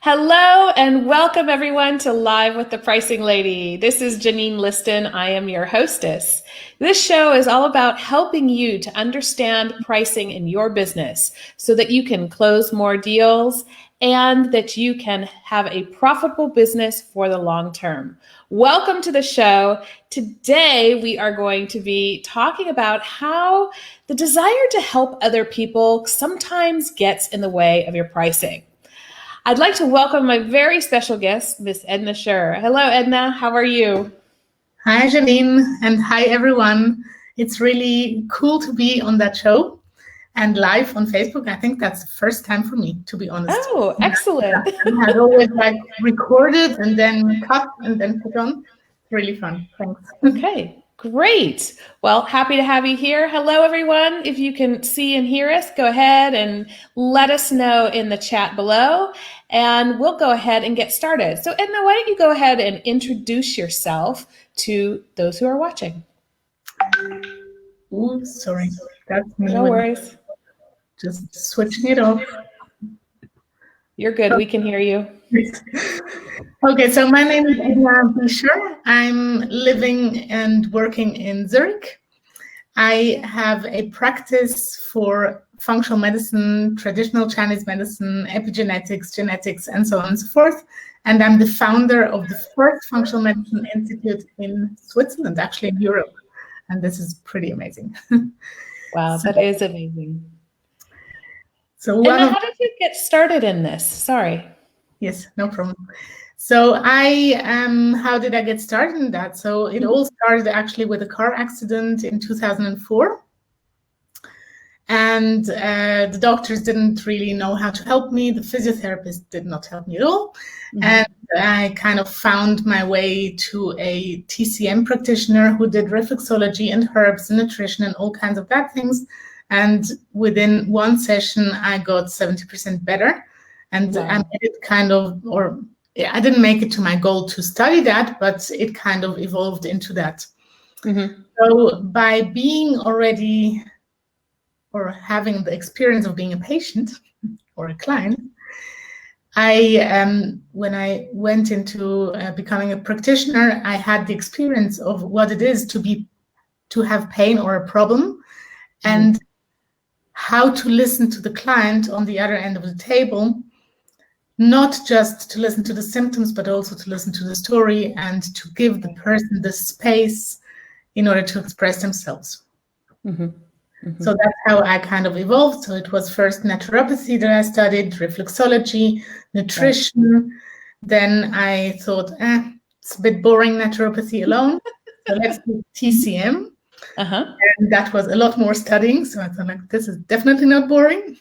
Hello and welcome everyone to Live with the Pricing Lady. This is Janine Liston. I am your hostess. This show is all about helping you to understand pricing in your business so that you can close more deals and that you can have a profitable business for the long term. Welcome to the show. Today we are going to be talking about how the desire to help other people sometimes gets in the way of your pricing. I'd like to welcome my very special guest, Miss Edna Schur. Hello, Edna. How are you? Hi, Janine, and hi, everyone. It's really cool to be on that show and live on Facebook. I think that's the first time for me, to be honest. Oh, excellent. I had always recorded and then cut and then put on. It's really fun. Thanks. Okay. Great. Well, happy to have you here. Hello, everyone. If you can see and hear us, go ahead and let us know in the chat below, and we'll go ahead and get started. So, Edna, why don't you go ahead and introduce yourself to those who are watching? Ooh, sorry. That's me. No worries. Just switching it off. You're good. We can hear you. Okay, so my name is Edna Schur. I'm living and working in Zurich. I have a practice for functional medicine, traditional Chinese medicine, epigenetics, genetics, and so on and so forth. And I'm the founder of the first functional medicine institute in Switzerland, actually in Europe. And this is pretty amazing. Wow, that is amazing. So how did you get started in this? Sorry. Yes, no problem. So how did I get started in that? So it all started actually with a car accident in 2004. And the doctors didn't really know how to help me. The physiotherapist did not help me at all. Mm-hmm. And I kind of found my way to a TCM practitioner who did reflexology and herbs and nutrition and all kinds of that things. And within one session, I got 70% better. And wow. I made it I didn't make it to my goal to study that, but it kind of evolved into that. Mm-hmm. So by being already or having the experience of being a patient or a client, when I went into becoming a practitioner, I had the experience of what it is to have pain or a problem, and how to listen to the client on the other end of the table, not just to listen to the symptoms, but also to listen to the story and to give the person the space in order to express themselves. Mm-hmm. Mm-hmm. So that's how I kind of evolved. So it was first naturopathy that I studied, reflexology, nutrition. Right. Then I thought, it's a bit boring naturopathy alone. So let's do TCM. Uh-huh. And that was a lot more studying. So I thought, this is definitely not boring.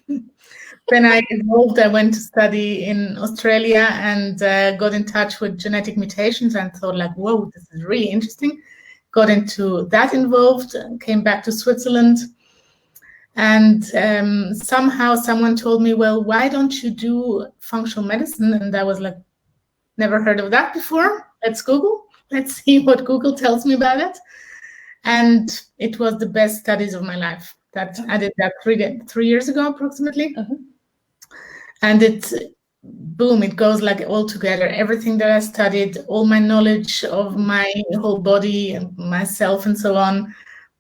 Then I evolved. I went to study in Australia and got in touch with genetic mutations and thought, whoa, this is really interesting. Got into that involved, came back to Switzerland. And somehow someone told me, well, why don't you do functional medicine? And I was never heard of that before. Let's Google. Let's see what Google tells me about it. And it was the best studies of my life. I did that 3 years ago, approximately. Uh-huh. And it goes all together. Everything that I studied, all my knowledge of my whole body and myself and so on,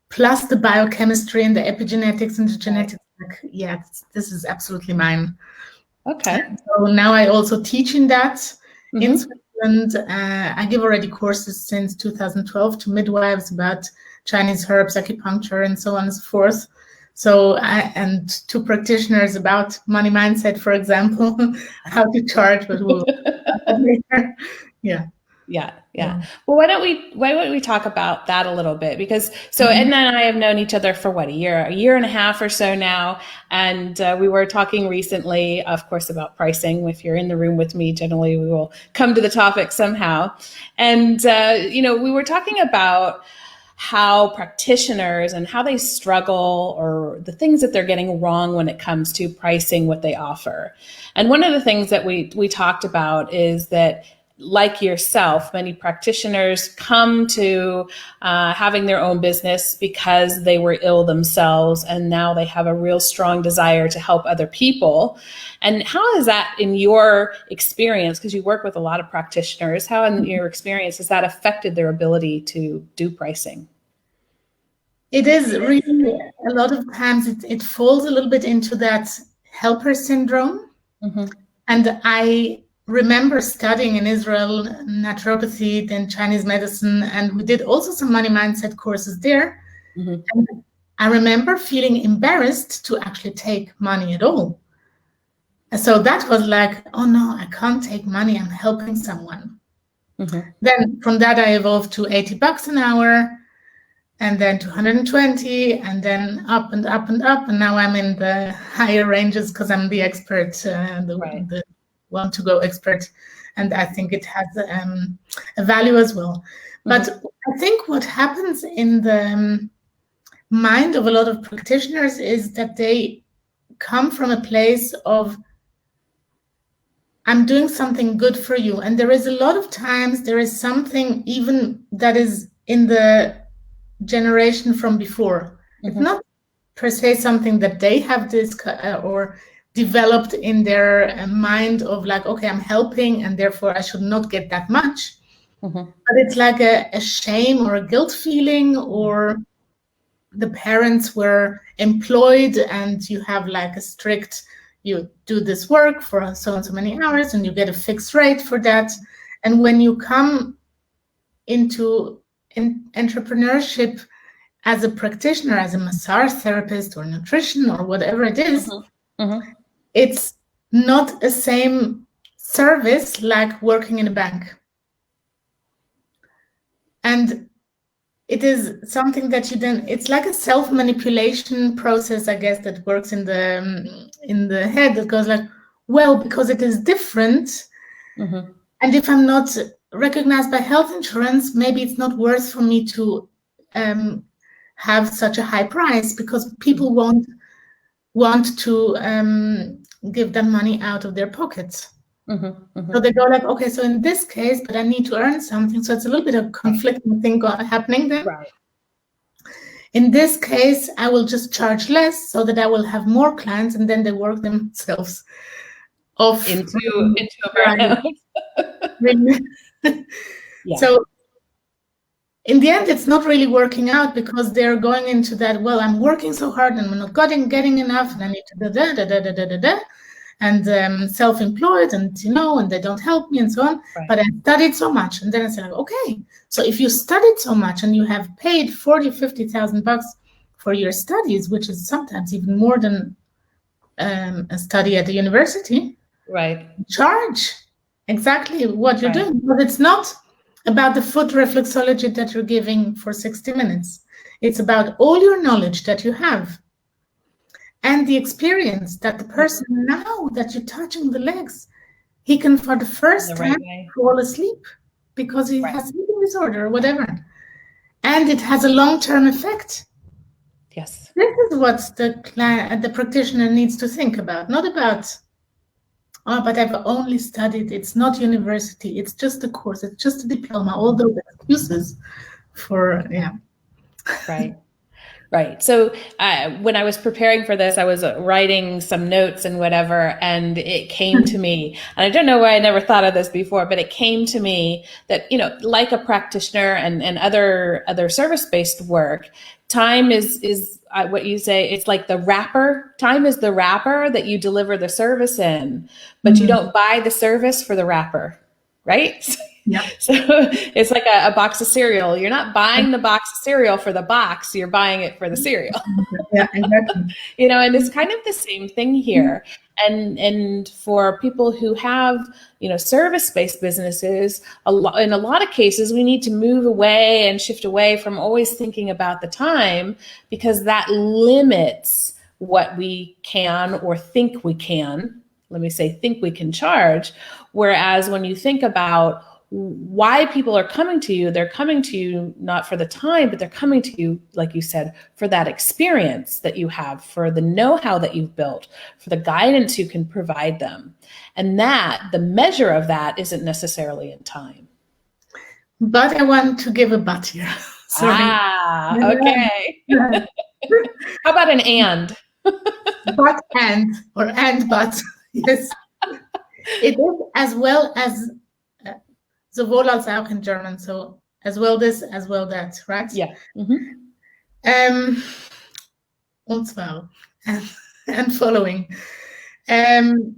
plus the biochemistry and the epigenetics and the genetics. This is absolutely mine. Okay. And so now I also teach in that in Switzerland. I give already courses since 2012 to midwives about Chinese herbs, acupuncture, and so on and so forth. So and to practitioners about money mindset, for example, how to charge, but we'll later. Yeah. Well, why don't we talk about that a little bit? Because Edna and I have known each other for a year and a half or so now. And we were talking recently, of course, about pricing. If you're in the room with me, generally we will come to the topic somehow. And, we were talking about how practitioners and how they struggle or the things that they're getting wrong when it comes to pricing what they offer. And one of the things that we talked about is that like yourself, many practitioners come to having their own business because they were ill themselves, and now they have a real strong desire to help other people. And how is that in your experience, because you work with a lot of practitioners, how in your experience has that affected their ability to do pricing? It is really, a lot of times it falls a little bit into that helper syndrome. Mm-hmm. And I remember studying in Israel naturopathy, then Chinese medicine, and we did also some money mindset courses there. Mm-hmm. And I remember feeling embarrassed to actually take money at all. And so that was like, oh no, I can't take money, I'm helping someone. Mm-hmm. Then from that I evolved to $80 an hour, and then to 120, and then up and up and up. And now I'm in the higher ranges because I'm the expert, the want to go expert. And I think it has a value as well. Mm-hmm. But I think what happens in the mind of a lot of practitioners is that they come from a place of, I'm doing something good for you. And there is a lot of times, there is something even that is in the generation from before. Mm-hmm. It's not per se something that they have this or developed in their mind of like, okay, I'm helping and therefore I should not get that much. Mm-hmm. But it's like a shame or a guilt feeling, or the parents were employed and you have like a strict, you do this work for so and so many hours and you get a fixed rate for that. And when you come into entrepreneurship as a practitioner, as a massage therapist or nutrition or whatever it is, mm-hmm. Mm-hmm. It's not the same service like working in a bank. And it is something that you then, it's like a self-manipulation process, I guess, that works in the head, that goes like, well, because it is different, mm-hmm. and if I'm not recognized by health insurance, maybe it's not worth for me to have such a high price, because people won't want to give them money out of their pockets. Mm-hmm, mm-hmm. So they go like, okay, so in this case, but I need to earn something. So it's a little bit of conflicting thing happening there. Right. In this case, I will just charge less so that I will have more clients, and then they work themselves off into a burnout. Yeah. So in the end, it's not really working out, because they're going into that, well, I'm working so hard and I'm not getting enough, and I need to and self-employed, and and they don't help me and so on. Right. But I studied so much, and then I said, okay, so if you studied so much and you have paid $40,000-$50,000 for your studies, which is sometimes even more than a study at the university, right? Charge exactly what you're doing, but it's not about the foot reflexology that you're giving for 60 minutes. It's about all your knowledge that you have and the experience that the person, now that you're touching the legs, he can for the first time fall asleep because he has sleeping disorder or whatever. And it has a long-term effect. Yes. This is what the practitioner needs to think about, not about, oh, but I've only studied, it's not university, it's just a course, it's just a diploma, all those excuses for, Right. Right. So when I was preparing for this, I was writing some notes and whatever, and it came to me, and I don't know why I never thought of this before, but it came to me that, like a practitioner and other service-based work, time is what you say, it's like the wrapper. Time is the wrapper that you deliver the service in, but you don't buy the service for the wrapper, right? Yeah. So it's like a box of cereal. You're not buying the box of cereal for the box, you're buying it for the cereal. Yeah, exactly. And it's kind of the same thing here. And for people who have, service-based businesses, in a lot of cases, we need to move away and shift away from always thinking about the time, because that limits what we can or think we can. Let me say, think we can charge. Whereas when you think about why people are coming to you. They're coming to you not for the time, but they're coming to you, like you said, for that experience that you have, for the know-how that you've built, for the guidance you can provide them. And that the measure of that isn't necessarily in time. But I want to give a but here. Sorry. Ah, okay. How about an and? But and, or and but. Yes. It is as well as sowohl als auch in German. So as well this, as well that, right? Yeah. Und zwar, and following. It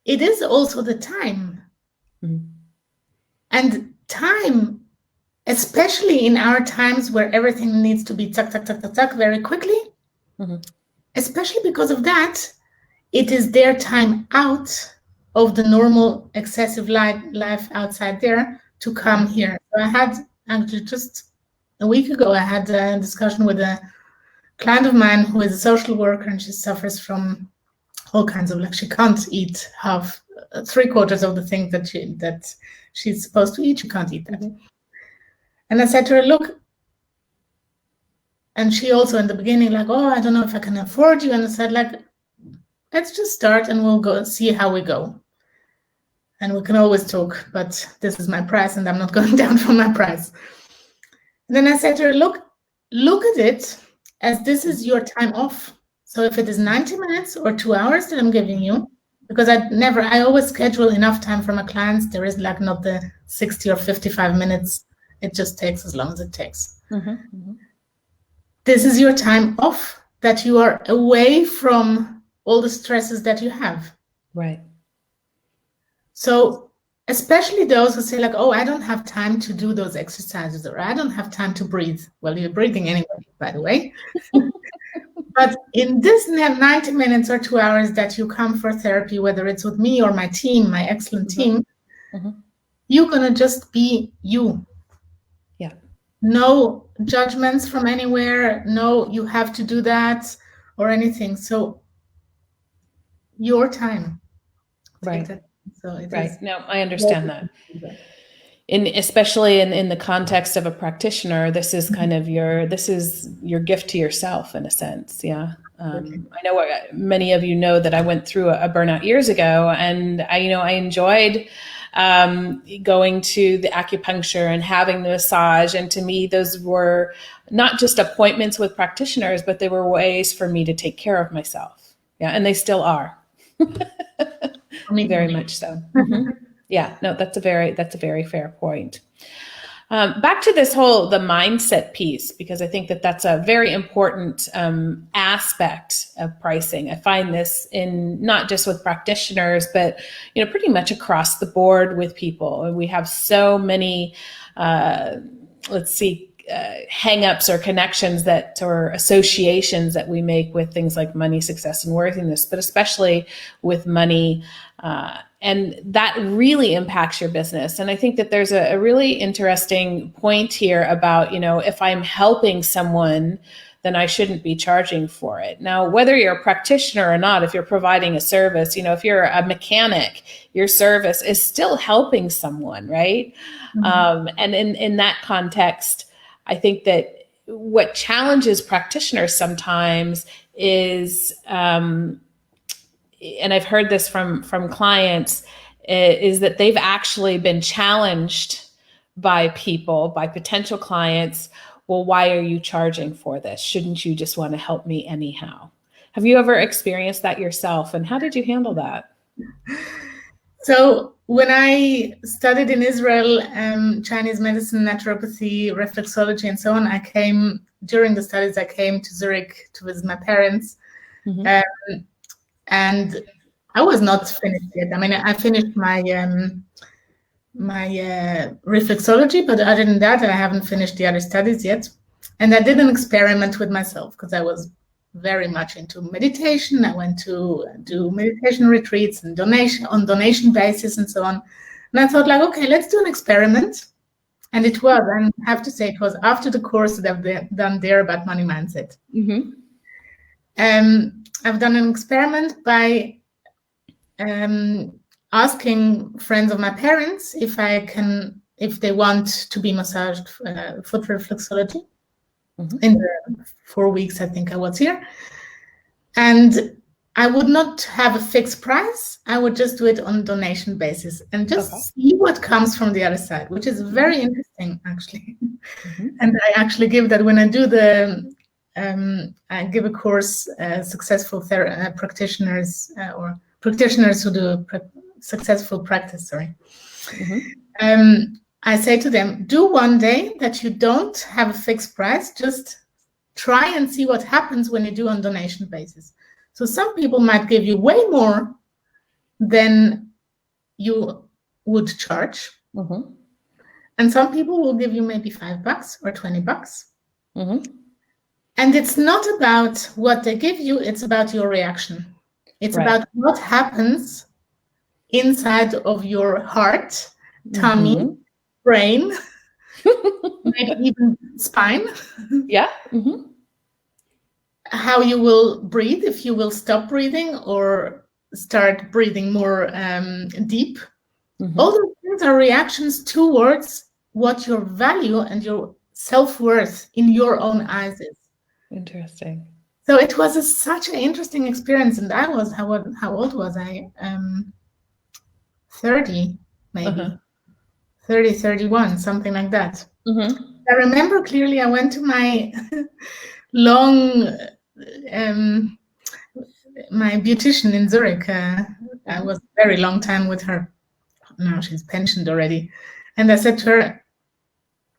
is also the time. And time, especially in our times where everything needs to be tuck, tuck, tuck, tuck, tuck very quickly, especially because of that, it is their time out of the normal excessive life outside there to come here. So I had actually just a week ago, I had a discussion with a client of mine who is a social worker, and she suffers from all kinds of, like, she can't eat half, 3/4 of the things that she's supposed to eat. She can't eat that. And I said to her, look, and she also in the beginning, like, oh, I don't know if I can afford you. And I said, like, let's just start and we'll go see how we go. And we can always talk, but this is my price and I'm not going down from my price. And then I said to her, look at it as this is your time off. So if it is 90 minutes or 2 hours that I'm giving you, because I always schedule enough time for my clients. There is like not the 60 or 55 minutes. It just takes as long as it takes. This is your time off, that you are away from all the stresses that you have. Right. So especially those who say, like, oh, I don't have time to do those exercises, or I don't have time to breathe. Well, you're breathing anyway, by the way. But in this 90 minutes or 2 hours that you come for therapy, whether it's with me or my team, my excellent team, you're going to just be you. Yeah. No judgments from anywhere. No, you have to do that or anything. So your time. Right. So it right. is. No, I understand that. Especially in the context of a practitioner, this is kind of your gift to yourself in a sense. Yeah. I know many of you know that I went through a burnout years ago, and I enjoyed going to the acupuncture and having the massage. And to me, those were not just appointments with practitioners, but they were ways for me to take care of myself. Yeah. And they still are. Very much so. Yeah, no, that's a very fair point. Back to the mindset piece, because I think that's a very important aspect of pricing. I find this in not just with practitioners, but pretty much across the board with people. And we have so many, hang-ups or connections or associations that we make with things like money, success, and worthiness, but especially with money. And that really impacts your business. And I think that there's a really interesting point here about, if I'm helping someone, then I shouldn't be charging for it. Now, whether you're a practitioner or not, if you're providing a service, if you're a mechanic, your service is still helping someone, right? And in that context, I think that what challenges practitioners sometimes is, and I've heard this from clients, is that they've actually been challenged by potential clients. Well, why are you charging for this? Shouldn't you just want to help me anyhow? Have you ever experienced that yourself? And how did you handle that? So when I studied in Israel, Chinese medicine, naturopathy, reflexology, and so on, during the studies, I came to Zurich to visit my parents. And I was not finished yet. I mean, I finished my reflexology, but other than that, I haven't finished the other studies yet. And I did an experiment with myself because I was very much into meditation. I went to do meditation retreats and donation basis and so on. And I thought, like, okay, let's do an experiment. And it was, and I have to say, it was after the course that I've done there about money mindset. I've done an experiment by asking friends of my parents if they want to be massaged foot reflexology. In the 4 weeks I think I was here. And I would not have a fixed price. I would just do it on donation basis and just see what comes from the other side, which is very interesting, actually. And I actually give that when I do I give a course, successful practitioners or practitioners who do successful practice, I say to them, do one day that you don't have a fixed price, just try and see what happens when you do on donation basis. So some people might give you way more than you would charge. And some people will give you maybe $5 or $20. And it's not about what they give you, it's about your reaction. It's about what happens inside of your heart, tummy, brain, maybe even spine. How you will breathe, if you will stop breathing or start breathing more deep. All those things are reactions towards what your value and your self-worth in your own eyes is. Interesting. So it was such an interesting experience. And I was, how old was I? 30, maybe. 30, 31, something like that. I remember clearly I went to my my beautician in Zurich. I was a very long time with her. Now she's pensioned already. And I said to her,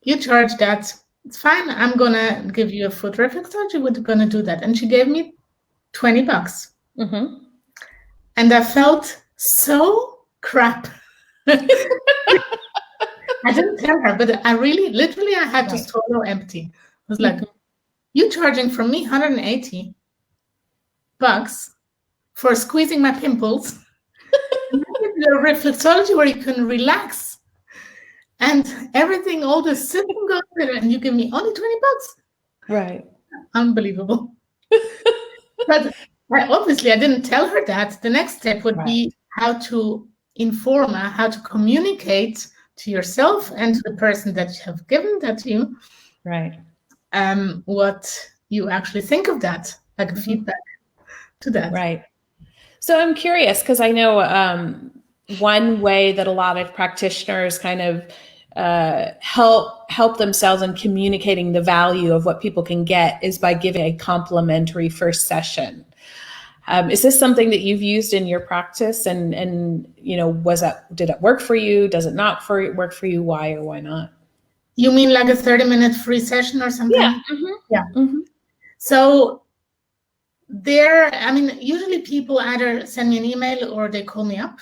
you charge that, it's fine. I'm going to give you a foot reflexology. We're going to do that. And she gave me $20. And I felt so crap. I didn't tell her, but I really, literally, I had to swallow empty. I was like, you charging from me $180 for squeezing my pimples. A reflexology where you can relax and everything, all the system goes in, and you give me only $20. Right. Unbelievable. But I didn't tell her that. The next step would be how to inform her, how to communicate to yourself and to the person that you have given that to you. What you actually think of that, like feedback to that. Right. So I'm curious, because I know one way that a lot of practitioners kind of help themselves in communicating the value of what people can get is by giving a complimentary first session. Is this something that you've used in your practice? And did it work for you? Does it not work for you? Why or why not? You mean like a 30-minute free session or something? Yeah. Yeah. So usually people either send me an email or they call me up.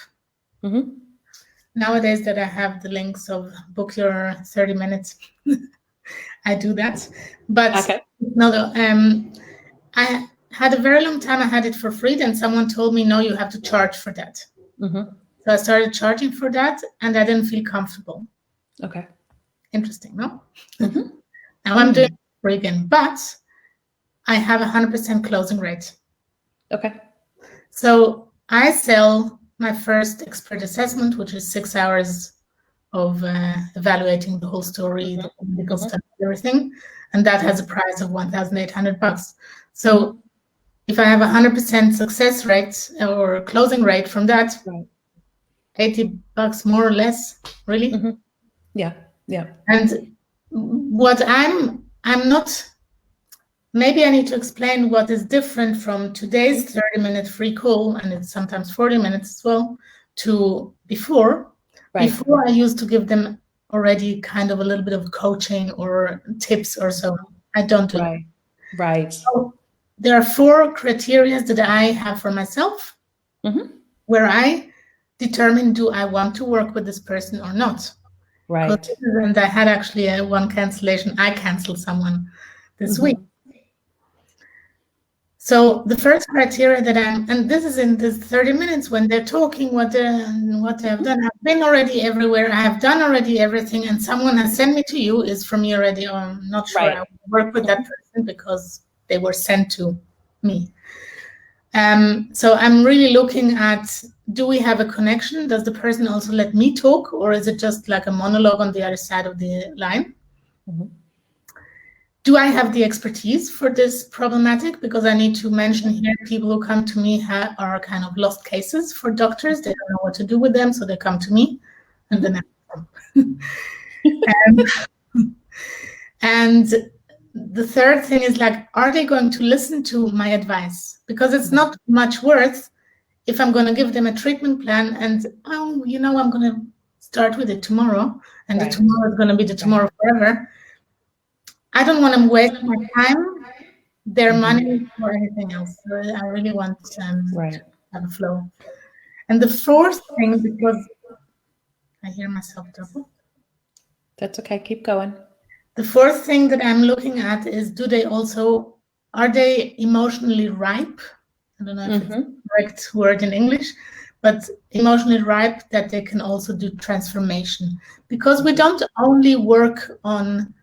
Nowadays that I have the links of book your 30 minutes, I do that. But I had a very long time, I had it for free. Then someone told me, no, you have to charge for that. So I started charging for that and I didn't feel comfortable. Interesting, no? Now I'm doing it free again, but I have 100% closing rate. So I sell my first expert assessment, which is 6 hours of evaluating the whole story, the medical stuff, everything. And that has a price of $1,800. So if I have 100% success rate or closing rate from that, $80 more or less, really. Yeah. And what I'm not, maybe I need to explain what is different from today's 30-minute free call, and it's sometimes 40 minutes as well, to before. Before I used to give them already kind of a little bit of coaching or tips or so. I don't do that. So there are 4 criteria that I have for myself, where I determine, do I want to work with this person or not? And I had actually one cancellation. I canceled someone this week. So the first criteria that and this is in this 30 minutes when they're talking what they have done. I've been already everywhere. I have done already everything, and someone has sent me to you is from me already. I'm not sure I work with that person because they were sent to me. So I'm really looking at, do we have a connection? Does the person also let me talk, or is it just like a monologue on the other side of the line? Mhm. Do I have the expertise for this problematic? Because I need to mention here, people who come to me are kind of lost cases for doctors. They don't know what to do with them, so they come to me, and then and the third thing is like, are they going to listen to my advice? Because it's not much worth if I'm going to give them a treatment plan and, oh, you know, I'm going to start with it tomorrow, and the tomorrow is going to be the tomorrow forever. I don't want to waste my time, their money, or anything else. So I really want to have a flow. And the fourth thing, because I hear myself double. That's okay. Keep going. The fourth thing that I'm looking at is, are they emotionally ripe? I don't know if it's the correct word in English, but emotionally ripe that they can also do transformation. Because we don't only work on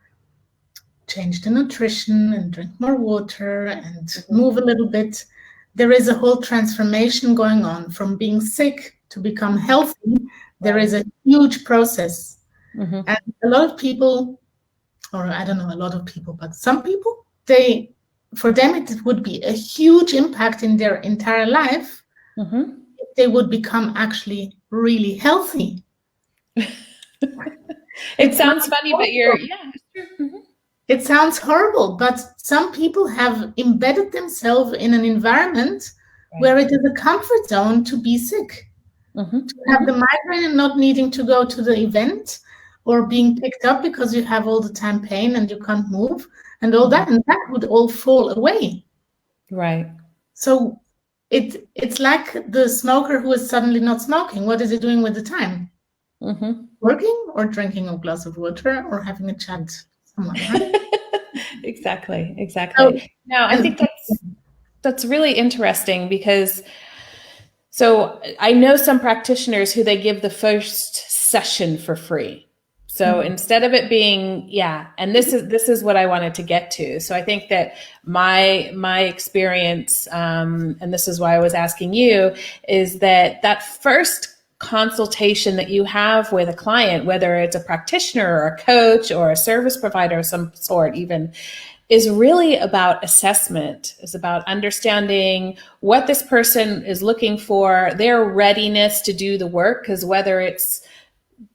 change the nutrition and drink more water and move a little bit. There is a whole transformation going on from being sick to become healthy. There is a huge process. And a lot of people, or I don't know a lot of people, but some people, for them it would be a huge impact in their entire life if they would become actually really healthy. It sounds funny, but it sounds horrible, but some people have embedded themselves in an environment where it is a comfort zone to be sick, to have the migraine and not needing to go to the event, or being picked up because you have all the time pain and you can't move, and all that, and that would all fall away. Right. So it's like the smoker who is suddenly not smoking. What is he doing with the time? Working, or drinking a glass of water, or having a chat with someone, right? Exactly. So, now, I think that's really interesting, because so I know some practitioners who they give the first session for free. So instead of it being, and this is what I wanted to get to. So I think that my experience, and this is why I was asking you, is that first consultation that you have with a client, whether it's a practitioner or a coach or a service provider of some sort even, is really about assessment, is about understanding what this person is looking for, their readiness to do the work, because whether it's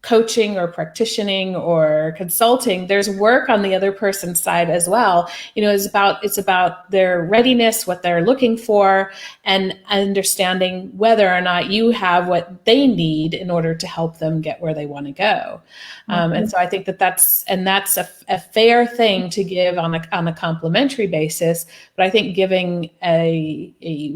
coaching or practicing or consulting, there's work on the other person's side as well. You know, it's about their readiness, what they're looking for, and understanding whether or not you have what they need in order to help them get where they want to go. And so I think that's a fair thing to give on a complimentary basis. But I think giving a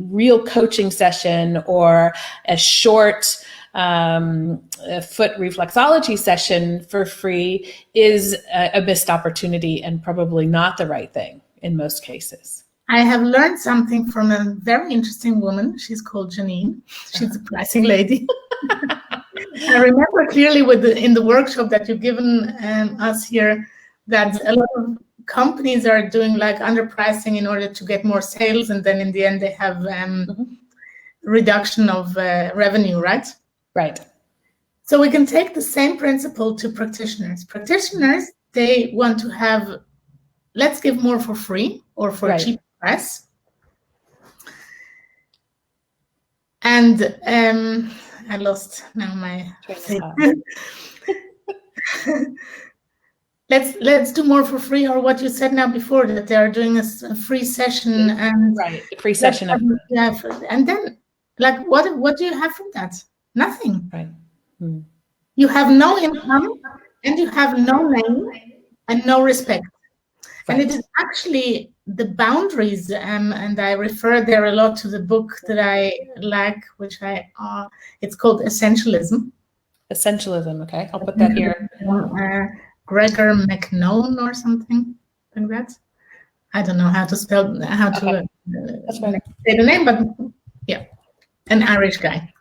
real coaching session or a short a foot reflexology session for free is a missed opportunity, and probably not the right thing in most cases. I have learned something from a very interesting woman. She's called Janine. She's a pricing lady. I remember clearly in the workshop that you've given us here, that a lot of companies are doing like underpricing in order to get more sales, and then in the end they have reduction of revenue, right? Right. So we can take the same principle to practitioners. Practitioners, they want to have, let's give more for free or for a cheap price. And I lost now my let's do more for free, or what you said now before, that they are doing a free session, and a free session and then like what do you have from that? Nothing. Right. You have no income, and you have no name and no respect. Right. And it is actually the boundaries, and I refer there a lot to the book that I like, which it's called Essentialism. Essentialism, okay. I'll put that here. Gregor McKeown or something like that. I don't know how to spell, say the name, but yeah, an Irish guy.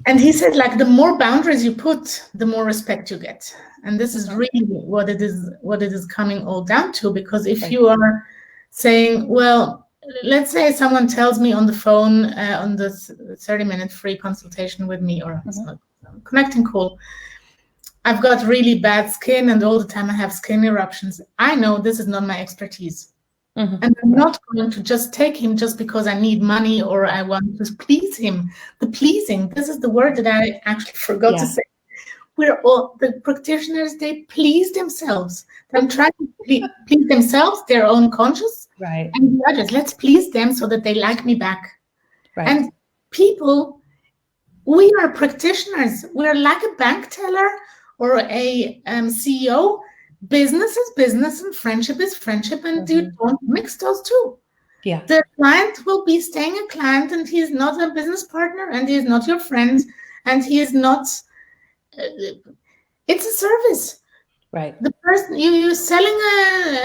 And he said, like, the more boundaries you put, the more respect you get. And this is really what it is coming all down to, because if you are saying, well, let's say someone tells me on the phone on the 30-minute free consultation with me, or connecting call, I've got really bad skin and all the time I have skin eruptions. I know this is not my expertise. And I'm not going to just take him just because I need money or I want to please him. The pleasing, this is the word that I actually forgot to say. We're all, the practitioners, they please themselves. They're trying to please themselves, their own conscience, and the others. Let's please them so that they like me back. And people, we are practitioners. We're like a bank teller or a CEO. Business is business and friendship is friendship, and you don't mix those two. The client will be staying a client, and he is not a business partner, and he is not your friend, and he is not. It's a service. The person you're selling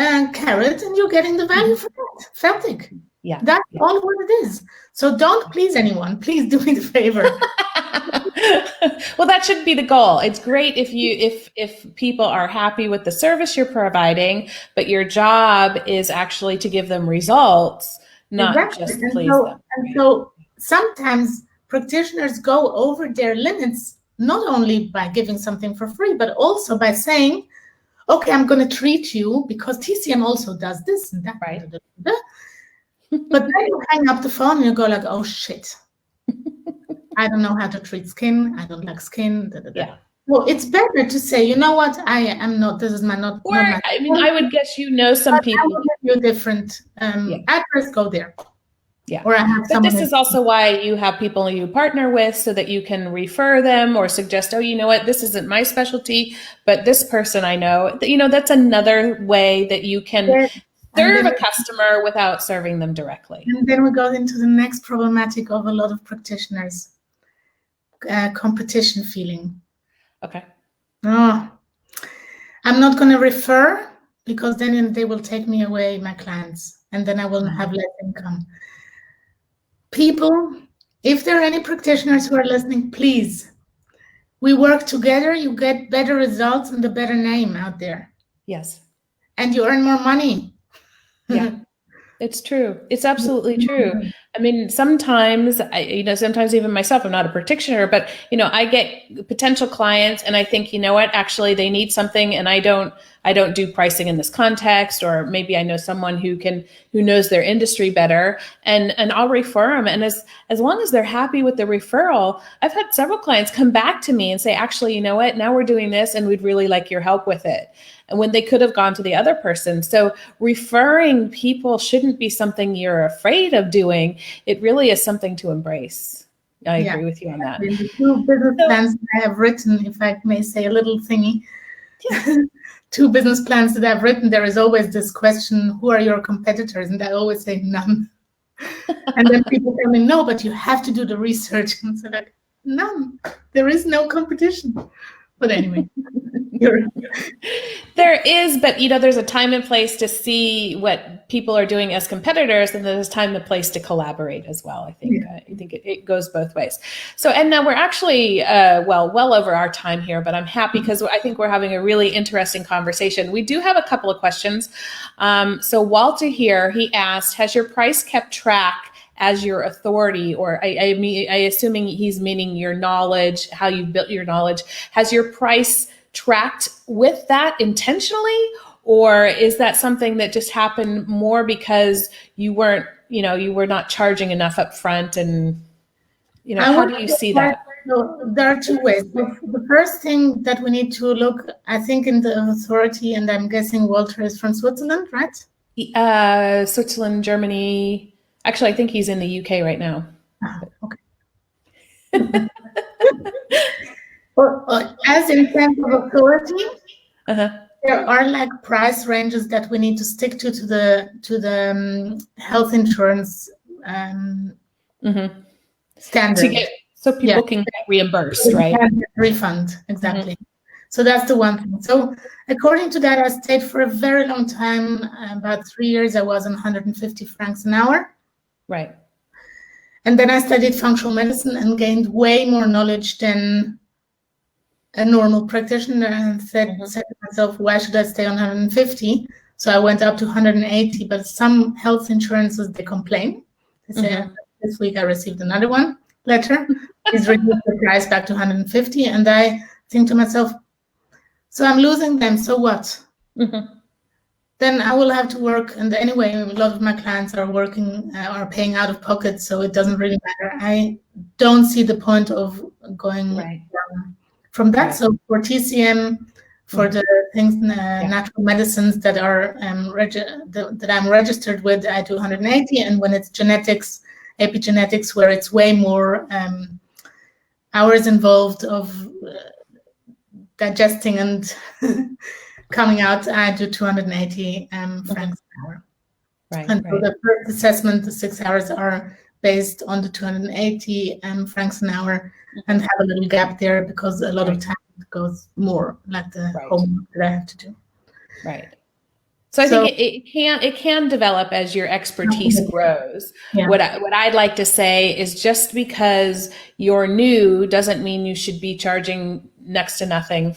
a carrot, and you're getting the value for that. Fertig. That's all what it is. So don't please anyone. Please do me the favor. Well, that should be the goal. It's great if people are happy with the service you're providing, but your job is actually to give them results, not just please them. And so sometimes practitioners go over their limits, not only by giving something for free, but also by saying, okay, I'm going to treat you because TCM also does this and that. But then you hang up the phone and you go like, oh shit. I don't know how to treat skin. I don't like skin. Well, it's better to say, you know what? I am not. This is my not. Or I mean, I would guess some people. I will give you a different address. Go there. Or I have. But this is also why you have people you partner with, so that you can refer them or suggest, oh, you know what? This isn't my specialty, but this person I know. That's another way that you can serve a customer without serving them directly. And then we go into the next problematic of a lot of practitioners. Competition feeling. Okay. I'm not going to refer because then they will take me away, my clients, and then I will have less income. People, if there are any practitioners who are listening, please, we work together, you get better results and a better name out there. Yes. And you earn more money. Yeah. It's true. It's absolutely true. I mean, sometimes, sometimes even myself, I'm not a practitioner, but, I get potential clients and I think, you know what, actually they need something and I don't do pricing in this context, or maybe I know someone who knows their industry better and I'll refer them. And as long as they're happy with the referral, I've had several clients come back to me and say, actually, you know what, now we're doing this and we'd really like your help with it. And when they could have gone to the other person. So referring people shouldn't be something you're afraid of doing. It really is something to embrace. I agree with you on that. In the 2 business plans that I have written, if I may say a little thingy, 2 business plans that I've written, there is always this question, who are your competitors? And I always say none. And then people tell me, no, but you have to do the research. And so like, none. There is no competition. But anyway. There is, but there's a time and place to see what people are doing as competitors, and there's time and place to collaborate as well. I think it goes both ways. So, Edna, we're actually well over our time here, but I'm happy because I think we're having a really interesting conversation. We do have a couple of questions. So Walter here, he asked, has your price kept track as your authority, or I assuming he's meaning your knowledge, how you built your knowledge. Has your price tracked with that intentionally, or is that something that just happened more because you were not charging enough up front? And how do you see that? There are 2 ways. The first thing that we need to look, I think, in the authority, and I'm guessing Walter is from Switzerland, right? Switzerland, Germany. Actually, I think he's in the UK right now. Okay. Well, as in terms of authority, there are like price ranges that we need to stick to the health insurance standard. So people can get reimbursed, right? Refund, exactly. So that's the one thing. So according to that, I stayed for a very long time, about 3 years. I was on 150 francs an hour. Right. And then I studied functional medicine and gained way more knowledge than a normal practitioner, and said to myself, why should I stay on 150? So I went up to 180, but some health insurances, they complain. They say, this week I received another one letter. Please reduce the price back to 150. And I think to myself, so I'm losing them, so what? Then I will have to work. And anyway, a lot of my clients are working, are paying out of pocket, so it doesn't really matter. I don't see the point of going down from that. So for TCM, for the things, natural medicines that are that I'm registered with, I do 180. And when it's genetics, epigenetics, where it's way more hours involved of digesting and coming out, I do 280 francs an hour. And so the first assessment, the 6 hours are based on the 280 francs an hour, and have a little gap there because a lot of time it goes more, like the homework that I have to do. So I think it can develop as your expertise grows. What I'd like to say is, just because you're new doesn't mean you should be charging next to nothing.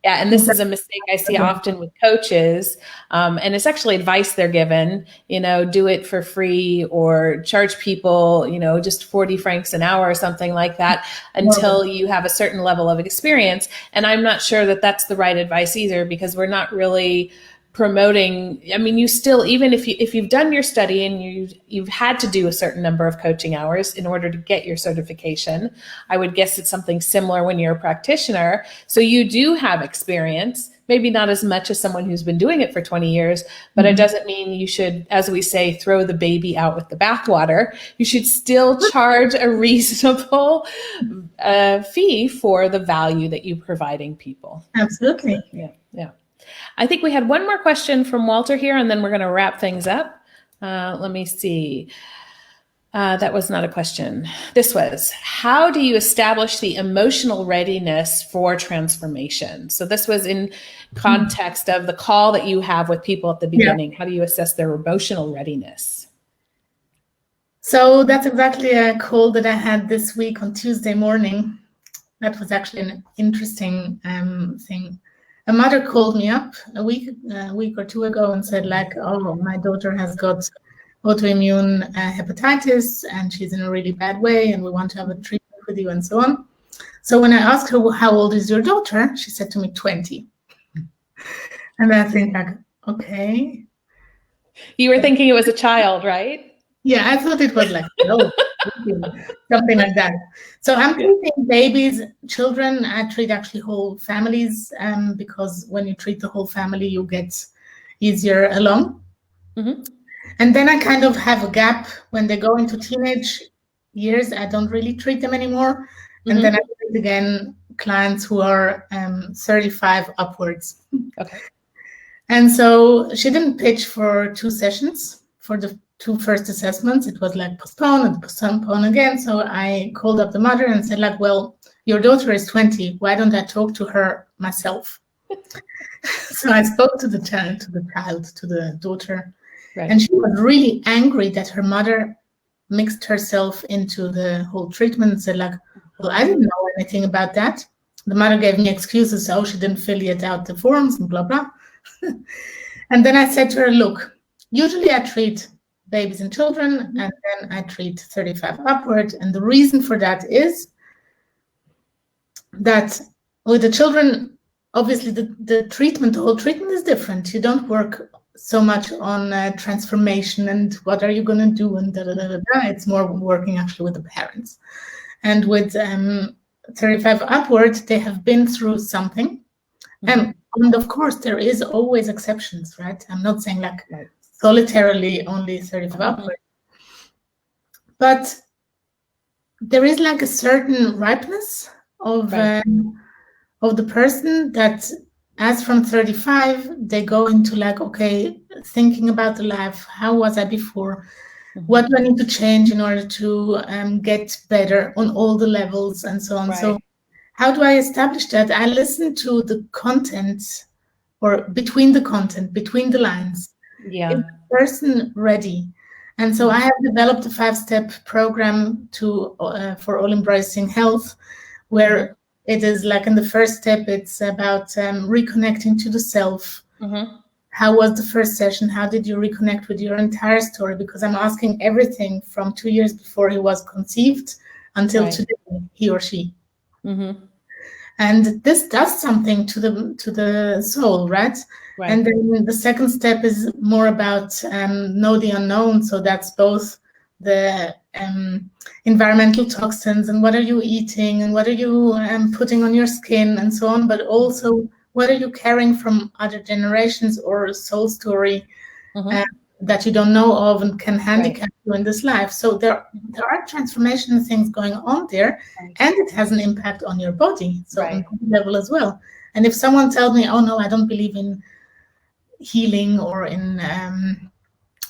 And this is a mistake I see often with coaches. And it's actually advice they're given, do it for free or charge people, just 40 francs an hour or something like that until you have a certain level of experience. And I'm not sure that that's the right advice either, because we're not really promoting. I mean, you still, even if you've done your study and you've had to do a certain number of coaching hours in order to get your certification, I would guess it's something similar when you're a practitioner. So you do have experience, maybe not as much as someone who's been doing it for 20 years, but it doesn't mean you should, as we say, throw the baby out with the bathwater. You should still charge a reasonable fee for the value that you're providing people. Absolutely. Yeah. I think we had one more question from Walter here, and then we're going to wrap things up. Let me see. That was not a question. This was, how do you establish the emotional readiness for transformation? So this was in context of the call that you have with people at the beginning. How do you assess their emotional readiness? So that's exactly a call that I had this week on Tuesday morning. That was actually an interesting thing. A mother called me up a week or two ago and said, oh, my daughter has got autoimmune hepatitis and she's in a really bad way and we want to have a treatment with you and so on. So when I asked her, how old is your daughter? She said to me, 20. And I think okay. You were thinking it was a child, right? Yeah, I thought it was something like that. So I'm treating babies, children. I treat actually whole families because when you treat the whole family, you get easier along. And then I kind of have a gap when they go into teenage years. I don't really treat them anymore. And then I treat again clients who are 35 upwards. Okay. And so she didn't pitch for 2 sessions for the 2 first assessments. It was postpone and postpone again. So I called up the mother and said well, your daughter is 20. Why don't I talk to her myself? So I spoke to the daughter. And she was really angry that her mother mixed herself into the whole treatment and said well, I didn't know anything about that. The mother gave me excuses. Oh, she didn't fill it out the forms and blah, blah. And then I said to her, look, usually I treat babies and children, and then I treat 35 upward. And the reason for that is that with the children, obviously the whole treatment is different. You don't work so much on transformation and what are you going to do and It's more working actually with the parents. And with 35 upward, they have been through something. And of course, there is always exceptions, right? I'm not saying solitarily only 35 upward. But there is a certain ripeness of the person that as from 35, they go into okay, thinking about the life. How was I before? What do I need to change in order to get better on all the levels and so on? So how do I establish that? I listen to the content or between the lines. Yeah. Is the person ready? And so I have developed a 5-step program for all embracing health, where it is in the first step, it's about reconnecting to the self, how was the first session? How did you reconnect with your entire story? Because I'm asking everything from 2 years before he was conceived until today, he or she. Mm-hmm. And this does something to the soul, right? And then the second step is more about know the unknown. So that's both the environmental toxins and what are you eating and what are you putting on your skin and so on, but also what are you carrying from other generations or soul story that you don't know of and can handicap you in this life. So there are transformation things going on there, and it has an impact on your body, so on body level as well. And if someone tells me, oh no, I don't believe in healing or in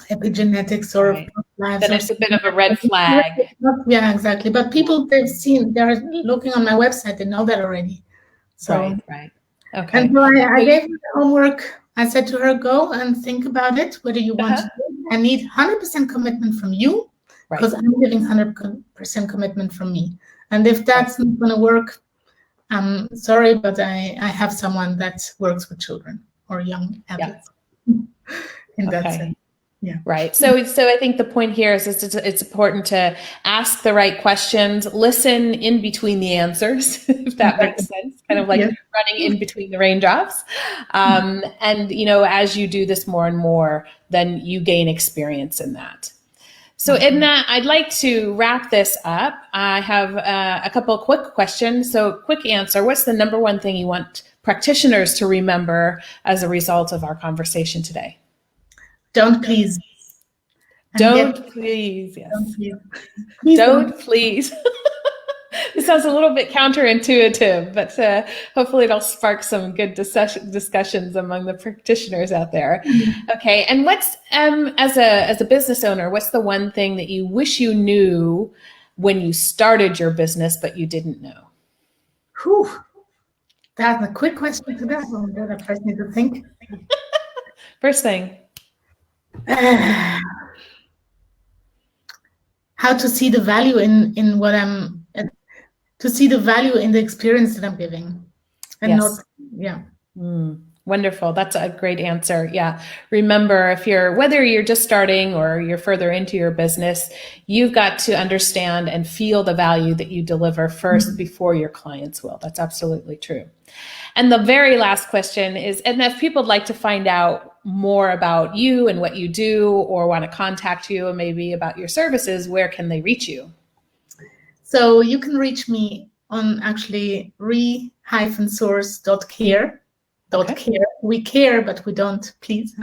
epigenetics or lives, then it's a bit of a red flag. Yeah, exactly. But people they're looking on my website, they know that already. So Okay. And so I gave her the homework. I said to her, go and think about it. What do you want to do? I need 100% commitment from you, because I'm giving 100% commitment from me. And if that's not going to work, I'm sorry, but I have someone that works with children or young adults. In that sense. Yeah. Right. So I think the point here is it's important to ask the right questions, listen in between the answers, if that makes sense, kind of like running in between the raindrops. And, as you do this more and more, then you gain experience in that. So Edna, I'd like to wrap this up. I have a couple of quick questions. So quick answer. What's the number one thing you want practitioners to remember as a result of our conversation today? Don't please. Don't please. Yes. Don't please. It sounds a little bit counterintuitive, but hopefully it'll spark some good discussions among the practitioners out there. Okay. And what's, as a business owner, what's the one thing that you wish you knew when you started your business, but you didn't know? Whew. That's a quick question to that one. I first need to think. First thing. How to see the value in what I'm, to see the value in the experience that I'm giving, and Wonderful. That's a great answer. Yeah. Remember, whether you're just starting or you're further into your business, you've got to understand and feel the value that you deliver first before your clients will. That's absolutely true. And the very last question is, and if people would like to find out more about you and what you do, or want to contact you and maybe about your services, where can they reach you? So you can reach me on actually re-source.care. Care. We care, but we don't please.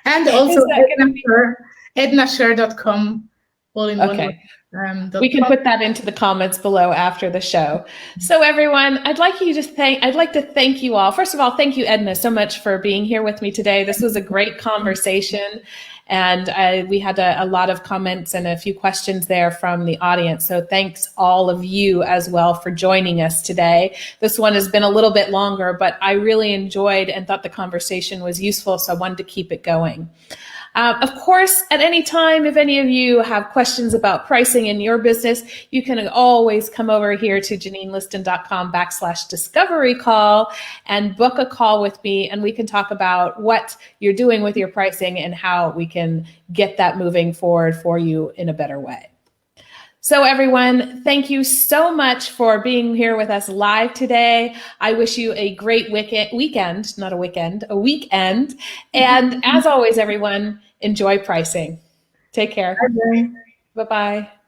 And also ednaschur.com, all in one word. We can put that into the comments below after the show. So everyone, I'd like to thank you all. First of all, thank you, Edna, so much for being here with me today. This was a great conversation. And we had a lot of comments and a few questions there from the audience. So thanks all of you as well for joining us today. This one has been a little bit longer, but I really enjoyed and thought the conversation was useful. So I wanted to keep it going. Of course, at any time, if any of you have questions about pricing in your business, you can always come over here to JanineListon.com/discovery call and book a call with me, and we can talk about what you're doing with your pricing and how we can get that moving forward for you in a better way. So everyone, thank you so much for being here with us live today. I wish you a great weekend. And as always, everyone, enjoy pricing. Take care. Bye-bye. Bye-bye.